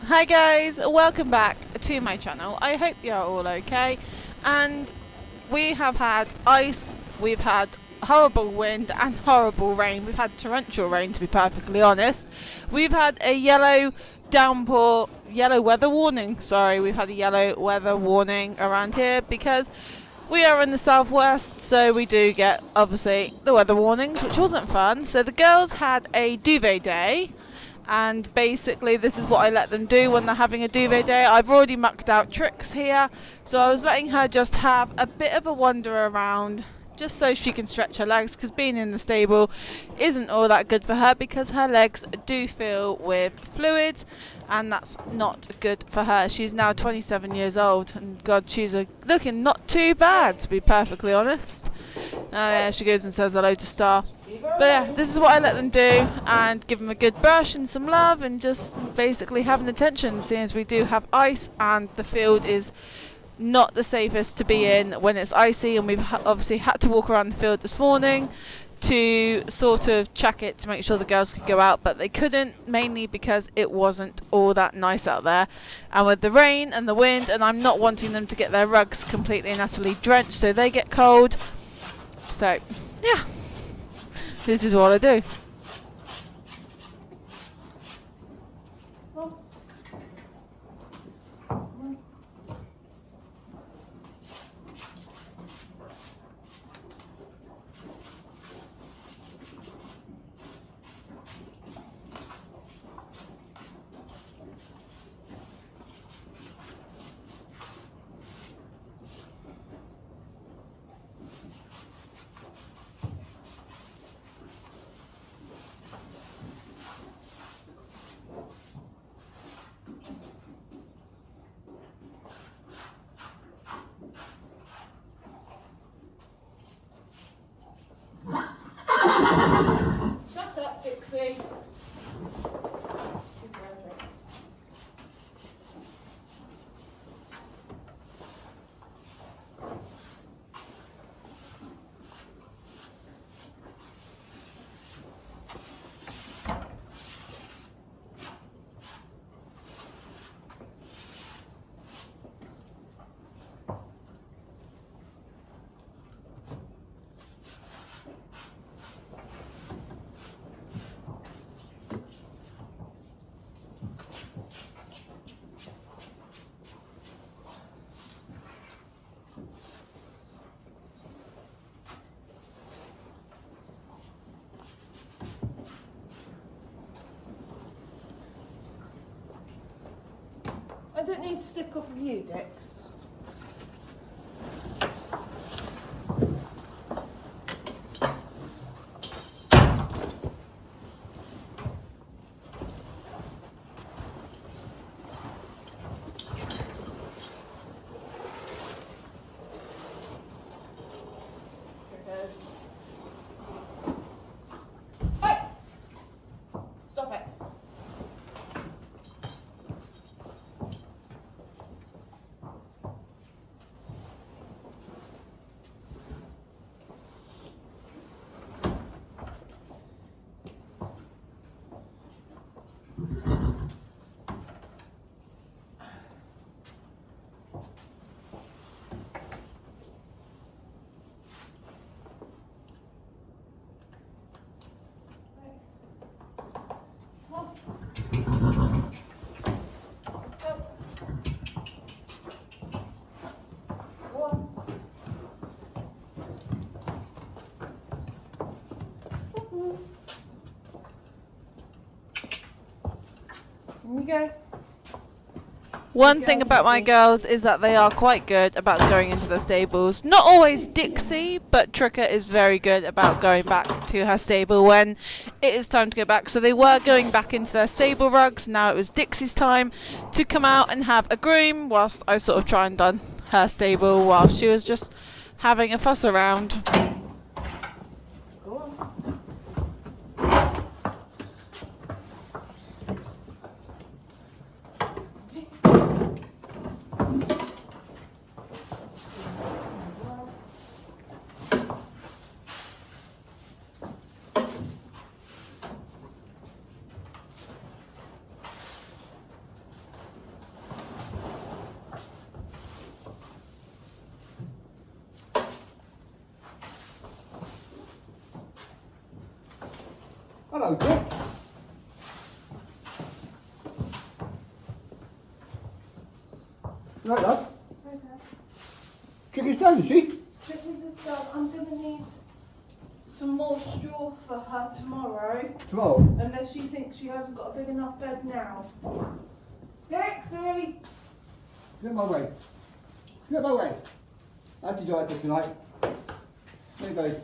Hi guys, welcome back to my channel. I hope you're all okay. And we have had ice, we've had horrible wind and horrible rain. We've had torrential rain, to be perfectly honest. We've had a yellow weather warning. Sorry, we've had a yellow weather warning around here because we are in the southwest, so we do get obviously the weather warnings, which wasn't fun. So the girls had a duvet day, and basically this is what I let them do when they're having a duvet day. I've already mucked out tricks here, so I was letting her just have a bit of a wander around just so she can stretch her legs, because being in the stable isn't all that good for her because her legs do fill with fluids, and that's not good for her. She's now 27 years old, and God, she's looking not too bad, to be perfectly honest. Yeah, she goes and says hello to Star. But yeah, this is what I let them do, and give them a good brush and some love, and just basically have an attention, seeing as we do have ice and the field is not the safest to be in when it's icy. And we've obviously had to walk around the field this morning to sort of check it to make sure the girls could go out, but they couldn't, mainly because it wasn't all that nice out there, and with the rain and the wind, and I'm not wanting them to get their rugs completely and utterly drenched so they get cold. So yeah, this is what I do. Shut up, Pixie. I don't need to stick off of you, Dix. Here it goes. Hey! Stop it. Here you go. One thing about my girls is that they are quite good about going into the stables. Not always Dixie, but Tricka is very good about going back to her stable when it is time to go back. So they were going back into their stable rugs. Now it was Dixie's time to come out and have a groom, whilst I sort of try and done her stable while she was just having a fuss around. Hello, Dick. Right, love. Okay. Chicken's done, is she? Chickens is done. I'm going to need some more straw for her tomorrow. Tomorrow. Unless she thinks she hasn't got a big enough bed now. Dixie! Get my way. Get my way. How'd you do it tonight? There you go.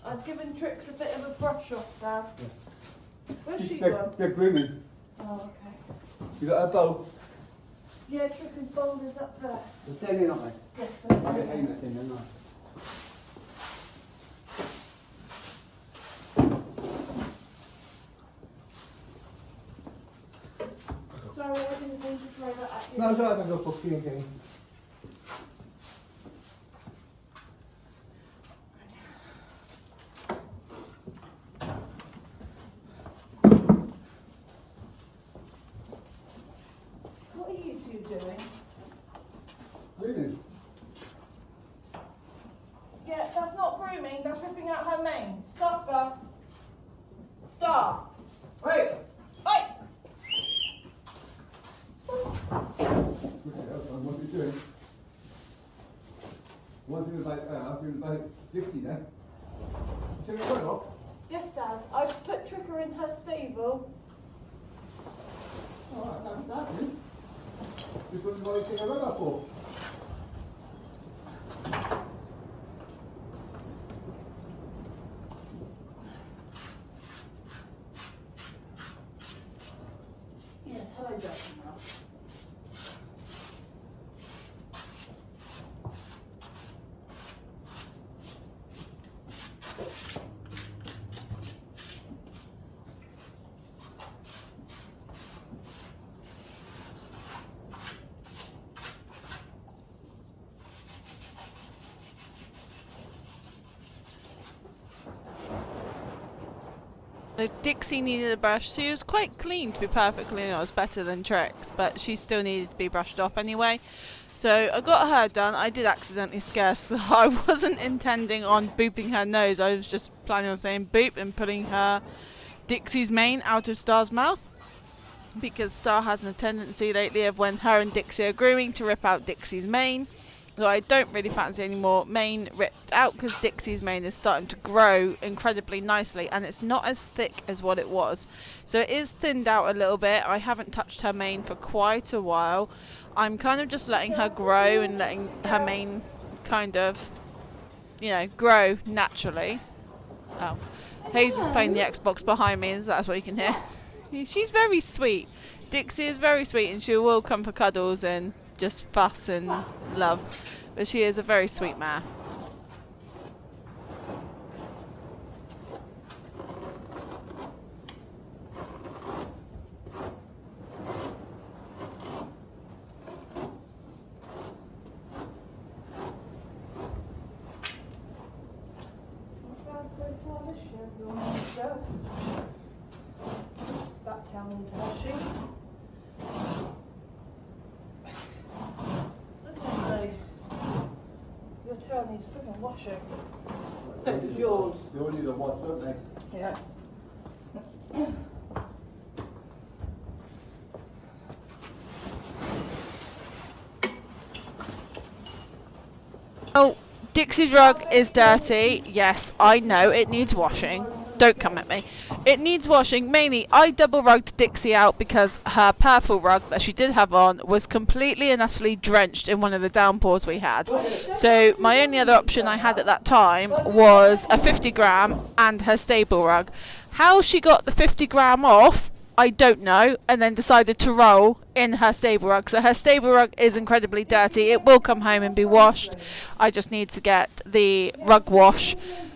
I've given Trix a bit of a brush off, Dad. Yeah. Where's she They're gone? grooming. Oh, okay. You got a bow? Yeah, Trix's bowl is up there. They're staying in, aren't they? Yes, that's I'll get it. aim that thing, then, Sorry, I didn't mean to throw that at you. no, it's alright, I'll go for tea again. What are you two doing? Grooming. Yeah, that's not grooming, that's ripping out her mane. Stop, Star. Stop. Wait! Oi! What are you doing? One thing about 50 then. Take your coat off. Yes, Dad. I've put Trigger in her stable. Alright, that's that, then. This one's what you take a rug off for. Yes, hello, Dad. Dixie needed a brush. She was quite clean, to be perfectly honest, better than Trix, but she still needed to be brushed off anyway. So I got her done. I did accidentally scare Star. I wasn't intending on booping her nose. I was just planning on saying boop and putting her Dixie's mane out of Star's mouth, because Star has a tendency lately of when her and Dixie are grooming to rip out Dixie's mane. So I don't really fancy any more mane ripped out, because Dixie's mane is starting to grow incredibly nicely and it's not as thick as what it was. So it is thinned out a little bit. I haven't touched her mane for quite a while. I'm kind of just letting her grow and letting her mane kind of, you know, grow naturally. Oh, Hazel's playing the Xbox behind me, so that's what you can hear. She's very sweet. Dixie is very sweet and she will come for cuddles and just fuss and love, but she is a very sweet mare. So far this year, everyone goes. That town needs washing. Your tail needs freaking washing. So does yours. They all need a wash, don't they? Yeah. Oh, Dixie's rug is dirty. Yes, I know it needs washing. Don't come at me. It needs washing. Mainly, I double rugged Dixie out because her purple rug that she did have on was completely and utterly drenched in one of the downpours we had. So my only other option I had at that time was a 50-gram and her stable rug. How she got the 50-gram off, I don't know, and then decided to roll in her stable rug. So her stable rug is incredibly dirty. It will come home and be washed. I just need to get the rug wash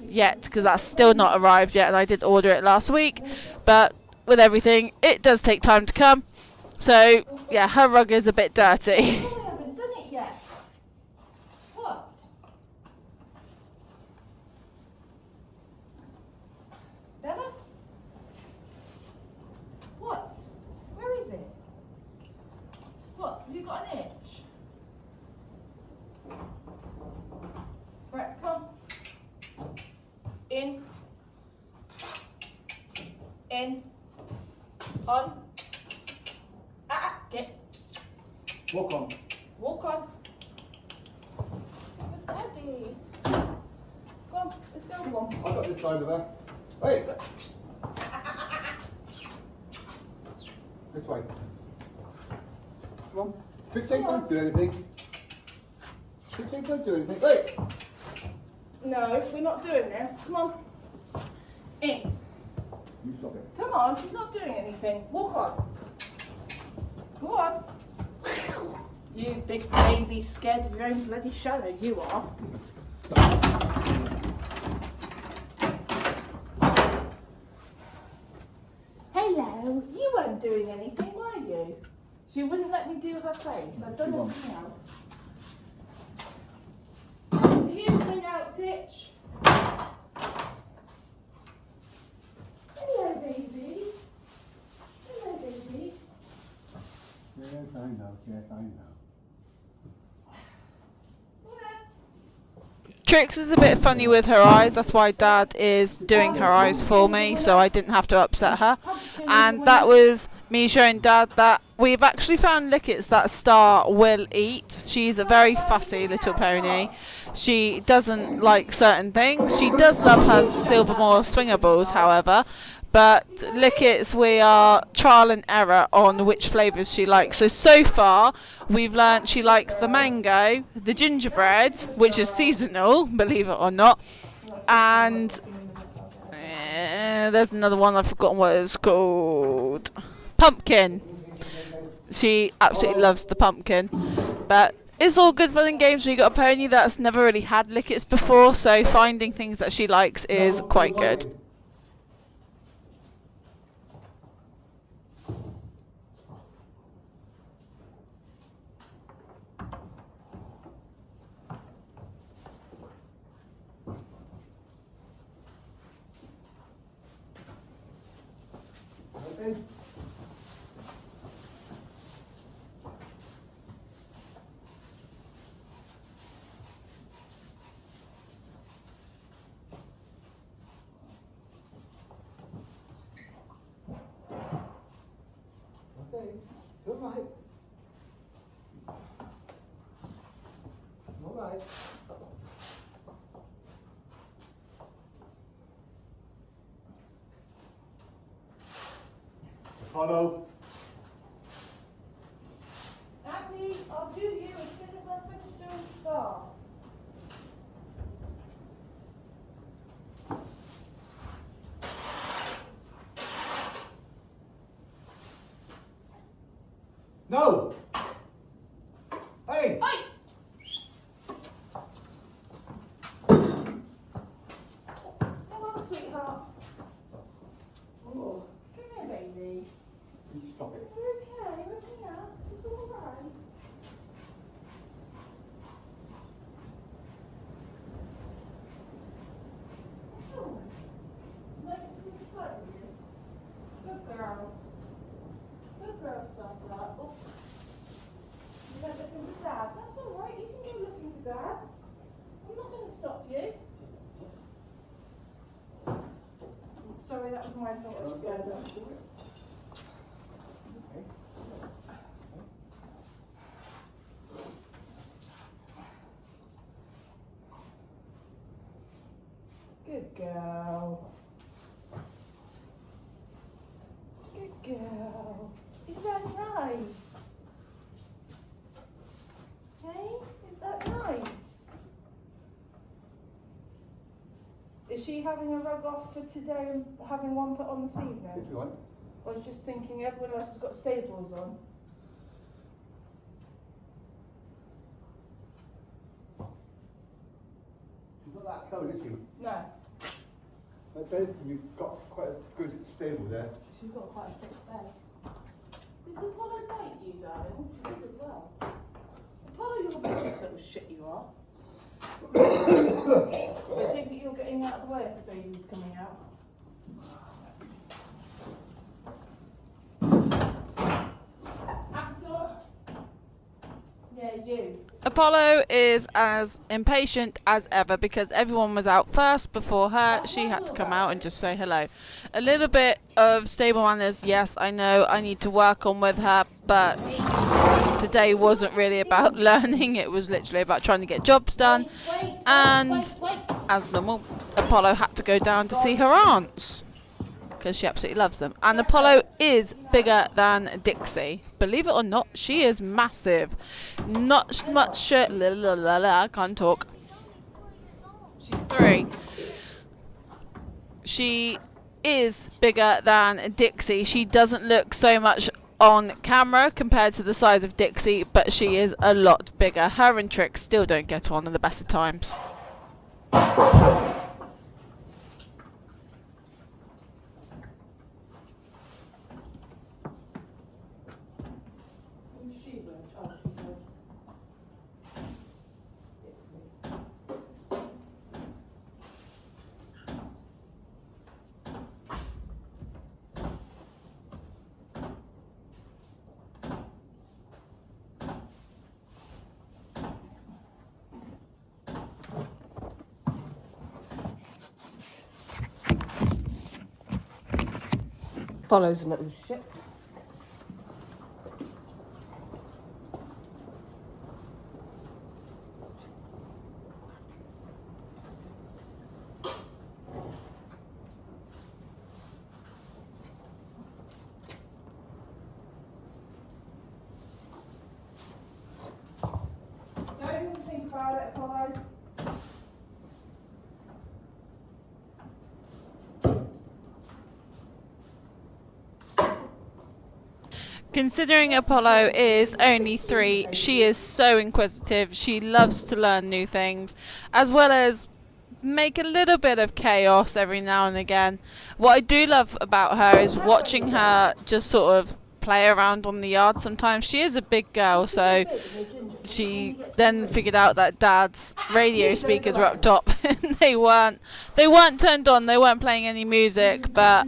yet, because that's still not arrived yet, and I did order it last week, but with everything it does take time to come. So yeah, her rug is a bit dirty. I haven't done it yet. What? Bella? What? Where is it? What? Have you got an itch? Right, come. In. On. Get. Walk on. Walk on. Good daddy. Come on, let's go. Come on. I've got this side of her. Wait. This way. Come on. Fixie, don't do anything. Fixie, don't do anything. Wait. No, we're not doing this. Come on. In. You stop it. Come on, she's not doing anything. Walk on. Go on. You big baby scared of your own bloody shadow, you are. Hello, you weren't doing anything, were you? She wouldn't let me do her face. I've done everything else. You bring out Titch. Hello, baby. Hello, baby. Yes, I know. Yes, I know. Trix is a bit funny with her eyes, that's why Dad is doing her eyes for me, so I didn't have to upset her. And that was me showing Dad that we've actually found lickets that Star will eat. She's a very fussy little pony. She doesn't like certain things. She does love her Silvermore swingables, however. But lickets, we are trial and error on which flavours she likes. So far, we've learnt she likes the mango, the gingerbread, which is seasonal, believe it or not, and there's another one, I've forgotten what it's called. Pumpkin. She absolutely loves the pumpkin. But it's all good fun and games when you got a pony that's never really had lickets before, so finding things that she likes is quite good. Okay. Okay, all right. All right. Follow. Abby, I'll do you as soon as I finish doing Star. No. Hey. Hey! Come on, sweetheart. Oh, come here, baby. You stop it. It's okay, everything out. It's all right. It's all right. Let me put this over you. Good girl. Good girl, Star. Oh. You went looking for Dad. That's all right. You can go looking for Dad. I'm not going to stop you. Sorry, that was my fault. I scared her. Good girl. Good girl. Is that nice? Hey, is that nice? Is she having a rug off for today and having one put on this If evening? you want. I was just thinking everyone else has got stables on. She's not that cold, is she? No, That says you've got quite a good stable there. she's got quite a thick bed. Did Apollo bite you, darling? She did as well. Apollo, you're a vicious little shit you are. I think that you're getting out of the way if the baby's coming out. Actor. Yeah, Apollo is as impatient as ever because everyone was out first before her. She had to come out and just say hello. A little bit of stable manners, yes, I know I need to work on with her, but today wasn't really about learning. It was literally about trying to get jobs done. And as normal, Apollo had to go down to see her aunts because she absolutely loves them. And Apollo is bigger than Dixie. Believe it or not, she is massive. Not much. I can't talk. She's 3. She is bigger than Dixie. She doesn't look so much on camera compared to the size of Dixie, but she is a lot bigger. Her and Trix still don't get on in the best of times. Follows a little ship. Don't even think about it, Apollo. Considering Apollo is only 3, she is so inquisitive. She loves to learn new things, as well as make a little bit of chaos every now and again. What I do love about her is watching her just sort of play around on the yard sometimes. She is a big girl, so she then figured out that Dad's radio speakers were up top and they weren't turned on, they weren't playing any music, but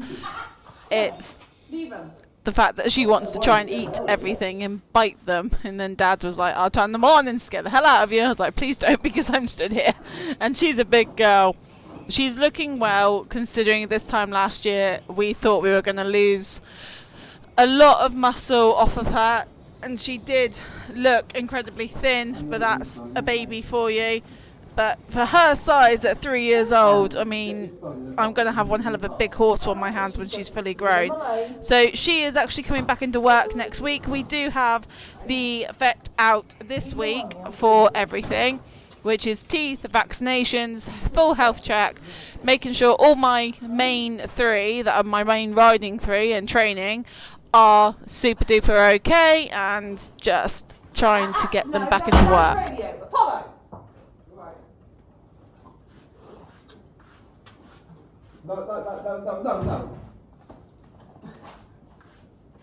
it's the fact that she wants to try and eat everything and bite them, and then Dad was like, I'll turn them on and scare the hell out of you. I was like, please don't, because I'm stood here. And she's a big girl. She's looking well, considering this time last year we thought we were going to lose a lot of muscle off of her, and she did look incredibly thin, but that's a baby for you. But for her size at 3 years old, I mean, I'm going to have one hell of a big horse on my hands when she's fully grown. So she is actually coming back into work next week. We do have the vet out this week for everything, which is teeth, vaccinations, full health check, making sure all my main 3, that are my main riding 3 and training, are super duper okay, and just trying to get them back into work. No.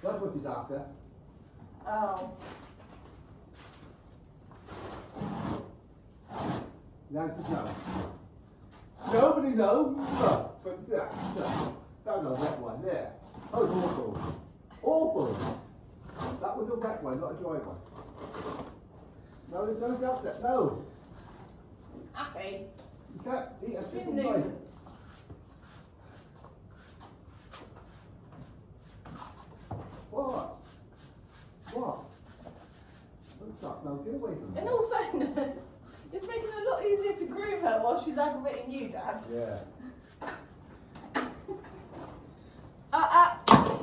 That's what he's after. Oh. Now to no. Nobody knows. No. But yeah, no. Don't that one there. That was awful. Awful. That was a wet one, not a dry one. No, there's no doubt that. No. Happy. You can't eat a It's been chicken nuisance. What? What? What's up? No, get away from me. In all fairness, it's making it a lot easier to groom her while she's aggravating you, Dad. Yeah.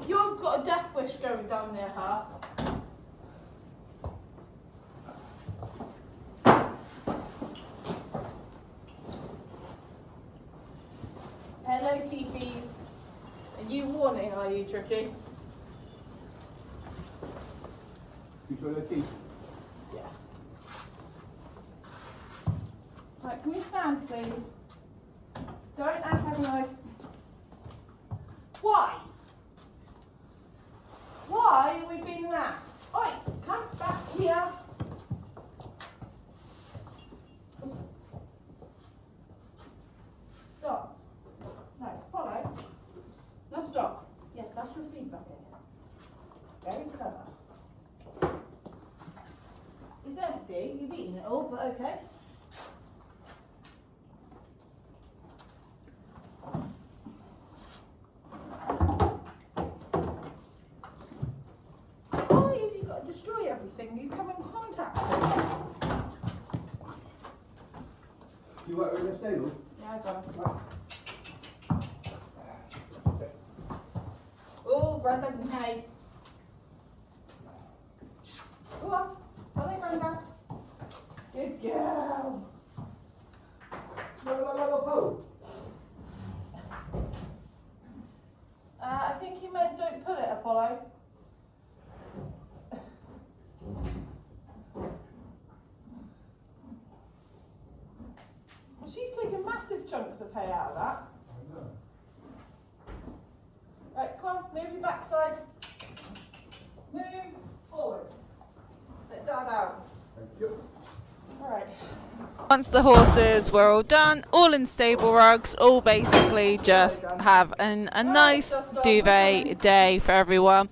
You've got a death wish going down near her. Hello, teepees. Are you warning, are you, Tricky? You show your teeth. Yeah. Right, can we stand, please? Don't antagonise. Why? Why are we being lax? Oi, come back here. Stop. No, follow. No, stop. Yes, that's your feedback here. Very clever. It's empty. You've eaten it all, but okay. Why have you got to destroy everything you come in contact with? You work with the stable? Yeah, I got it. Oh, Grandad and hay. Go on. Follow Grandad. Good girl. I think he meant don't pull it, Apollo. Well, she's taking massive chunks of hay out of that. Right, come on, move your backside. Move forwards. Let Dad out. Thank you. Alright. Once the horses were all done, all in stable rugs, all basically just have a nice duvet day for everyone.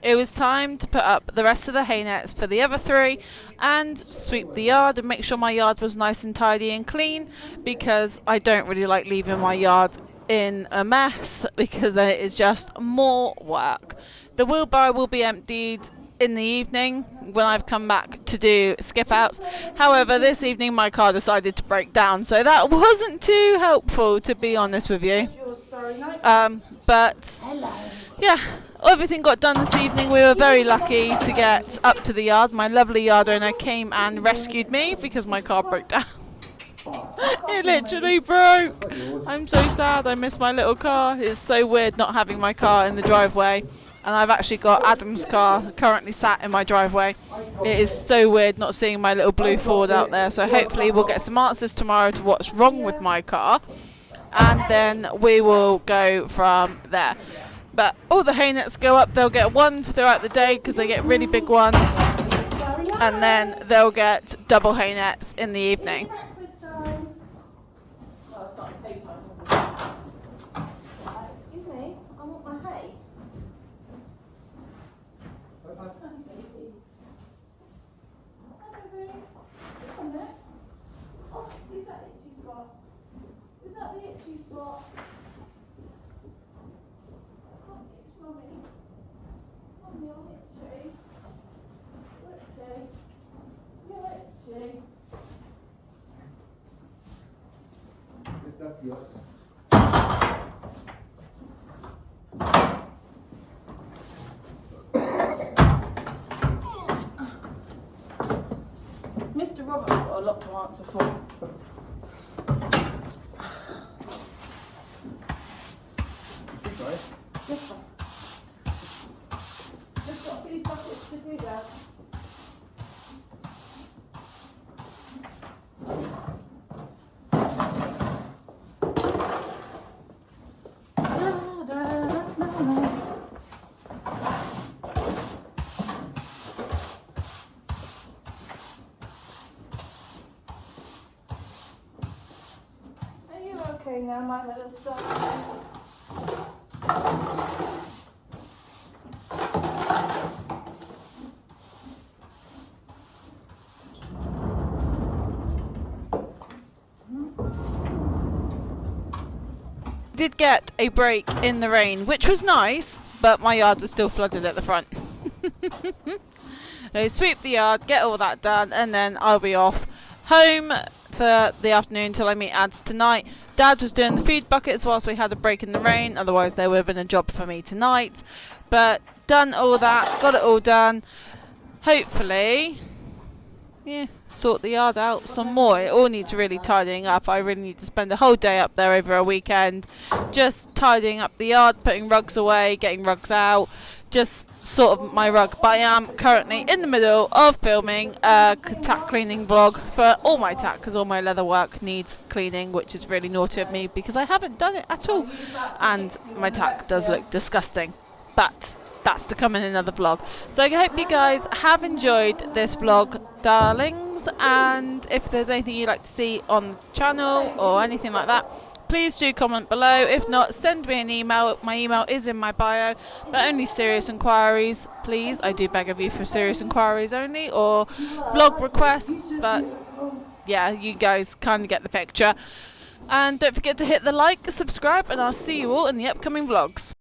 It was time to put up the rest of the hay nets for the other three and sweep the yard and make sure my yard was nice and tidy and clean, because I don't really like leaving my yard in a mess, because then it is just more work. The wheelbarrow will be emptied in the evening when I've come back to do skip outs. However, this evening my car decided to break down, so that wasn't too helpful, to be honest with you. But yeah, everything got done this evening. We were very lucky to get up to the yard. My lovely yard owner came and rescued me because my car broke down. It literally broke. I'm so sad. I miss my little car. It's so weird not having my car in the driveway. And I've actually got Adam's car currently sat in my driveway. It is so weird not seeing my little blue Ford out there. So hopefully we'll get some answers tomorrow to what's wrong with my car. And then we will go from there. But all the hay nets go up. They'll get one throughout the day because they get really big ones. And then they'll get double hay nets in the evening. Excuse me, I want my hay. Oh, is that itchy spot? Is that the itchy spot? Mummy, I'm itchy. Itchy. You're itchy. Mr. Robert's got a lot to answer for. This one. Just got a few buckets to do that. Are you okay now, my little son? Did get a break in the rain, which was nice, but my yard was still flooded at the front. So sweep the yard, get all that done, and then I'll be off home for the afternoon till I meet Ads tonight. Dad was doing the feed buckets whilst we had a break in the rain, otherwise there would have been a job for me tonight. But done all that, got it all done. Hopefully, yeah, sort the yard out some more. It all needs really tidying up. I really need to spend a whole day up there over a weekend, just tidying up the yard, putting rugs away, getting rugs out, just sort of my rug. But I am currently in the middle of filming a tack cleaning vlog for all my tack, because all my leather work needs cleaning, which is really naughty of me because I haven't done it at all, and my tack does look disgusting. But that's to come in another vlog. So I hope you guys have enjoyed this vlog, darlings, and if there's anything you'd like to see on the channel or anything like that, please do comment below. If not, send me an email. My email is in my bio, but only serious inquiries, please. I do beg of you for serious inquiries only, or vlog requests, but yeah, you guys kind of get the picture. And don't forget to hit the like, subscribe, and I'll see you all in the upcoming vlogs.